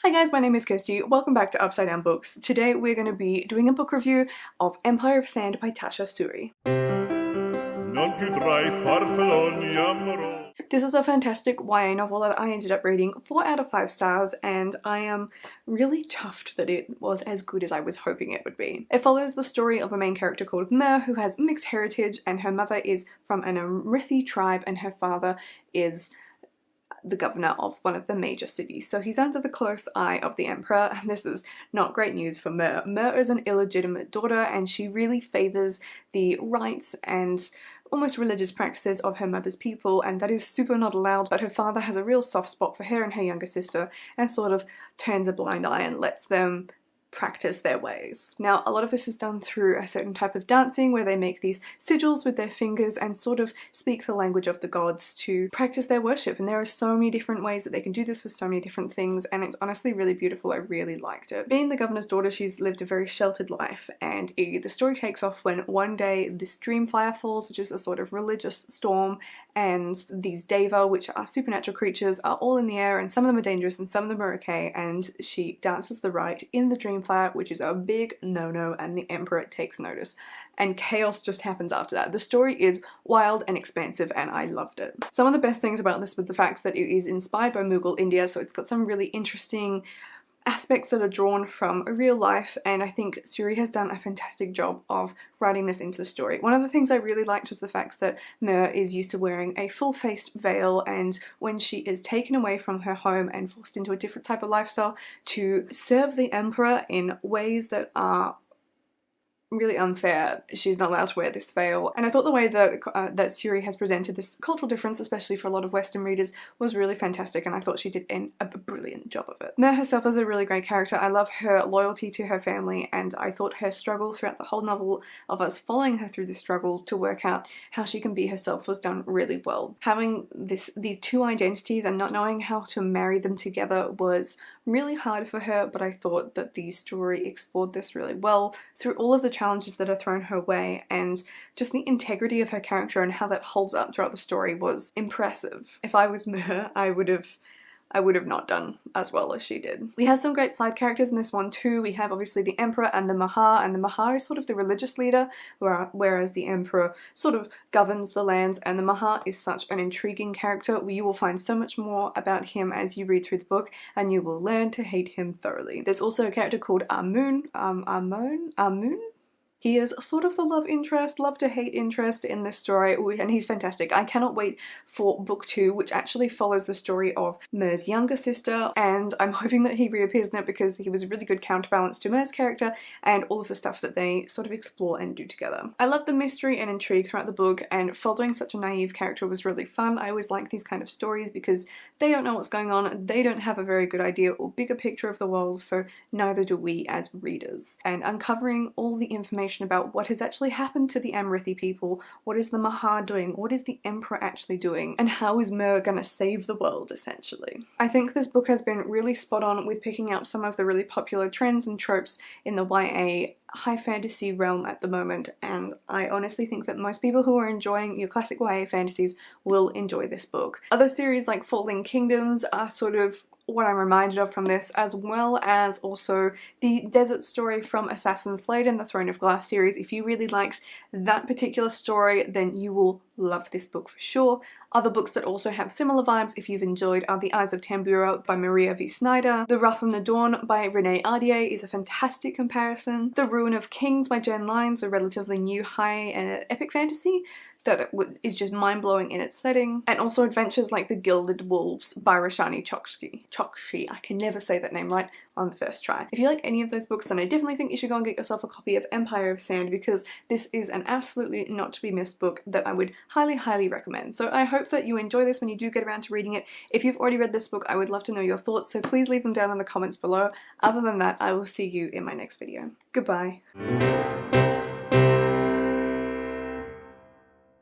Hi guys, my name is Kirsty. Welcome back to Upside Down Books. Today we're going to be doing a book review of Empire of Sand by Tasha Suri. This is a fantastic YA novel that I ended up reading 4 out of 5 stars, and I am really chuffed that it was as good as I was hoping it would be. It follows the story of a main character called Mer, who has mixed heritage, and her mother is from an Amrithi tribe and her father is the governor of one of the major cities. So he's under the close eye of the emperor, and this is not great news for Mer. Mer is an illegitimate daughter, and she really favors the rights and almost religious practices of her mother's people, and that is super not allowed, but her father has a real soft spot for her and her younger sister and sort of turns a blind eye and lets them practice their ways. Now, a lot of this is done through a certain type of dancing where they make these sigils with their fingers and sort of speak the language of the gods to practice their worship, and there are so many different ways that they can do this with so many different things, and it's honestly really beautiful. I really liked it. Being the governor's daughter, she's lived a very sheltered life, and the story takes off when one day this dreamfire falls, which is a sort of religious storm, and these deva, which are supernatural creatures, are all in the air, and some of them are dangerous and some of them are okay, and she dances the rite in the dreamfire, which is a big no-no, and the emperor takes notice, and chaos just happens after that. The story is wild and expansive, and I loved it. Some of the best things about this were the fact that it is inspired by Mughal India, so it's got some really interesting aspects that are drawn from real life, and I think Suri has done a fantastic job of writing this into the story. One of the things I really liked was the fact that Mer is used to wearing a full-faced veil, and when she is taken away from her home and forced into a different type of lifestyle to serve the emperor in ways that are really unfair, she's not allowed to wear this veil. And I thought the way that that Suri has presented this cultural difference, especially for a lot of Western readers, was really fantastic, and I thought she did a brilliant job of it. Mer herself is a really great character. I love her loyalty to her family, and I thought her struggle throughout the whole novel of us following her through the struggle to work out how she can be herself was done really well. Having these two identities and not knowing how to marry them together was really hard for her, but I thought that the story explored this really well through all of the challenges that are thrown her way, and just the integrity of her character and how that holds up throughout the story was impressive. If I was Mer, I would have not done as well as she did. We have some great side characters in this one too. We have obviously the Emperor and the Maha, and the Maha is sort of the religious leader, whereas the Emperor sort of governs the lands, and the Maha is such an intriguing character. You will find so much more about him as you read through the book, and you will learn to hate him thoroughly. There's also a character called Amun. He is sort of the love interest, love to hate interest in this story, and he's fantastic. I cannot wait for book 2, which actually follows the story of Mer's younger sister, and I'm hoping that he reappears in it because he was a really good counterbalance to Mer's character and all of the stuff that they sort of explore and do together. I love the mystery and intrigue throughout the book, and following such a naive character was really fun. I always like these kind of stories because they don't know what's going on, they don't have a very good idea or bigger picture of the world, so neither do we as readers. And uncovering all the information about what has actually happened to the Amrithi people, what is the Maha doing, what is the Emperor actually doing, and how is Mer gonna save the world, essentially. I think this book has been really spot on with picking up some of the really popular trends and tropes in the YA high fantasy realm at the moment, and I honestly think that most people who are enjoying your classic YA fantasies will enjoy this book. Other series like Falling Kingdoms are sort of what I'm reminded of from this, as well as also the desert story from Assassin's Blade and the Throne of Glass series. If you really liked that particular story, then you will love this book for sure. Other books that also have similar vibes, if you've enjoyed, are The Eyes of Tambura by Maria V. Snyder. The Wrath of the Dawn by Renee Ardier is a fantastic comparison. The Ruin of Kings by Jen Lyons, a relatively new high and epic fantasy that is just mind-blowing in its setting. And also adventures like The Gilded Wolves by Roshani Chokshi. I can never say that name right on the first try. If you like any of those books, then I definitely think you should go and get yourself a copy of Empire of Sand, because this is an absolutely not to be missed book that I would highly recommend. So I hope that you enjoy this when you do get around to reading it. If you've already read this book, I would love to know your thoughts, so please leave them down in the comments below. Other than that, I will see you in my next video. Goodbye.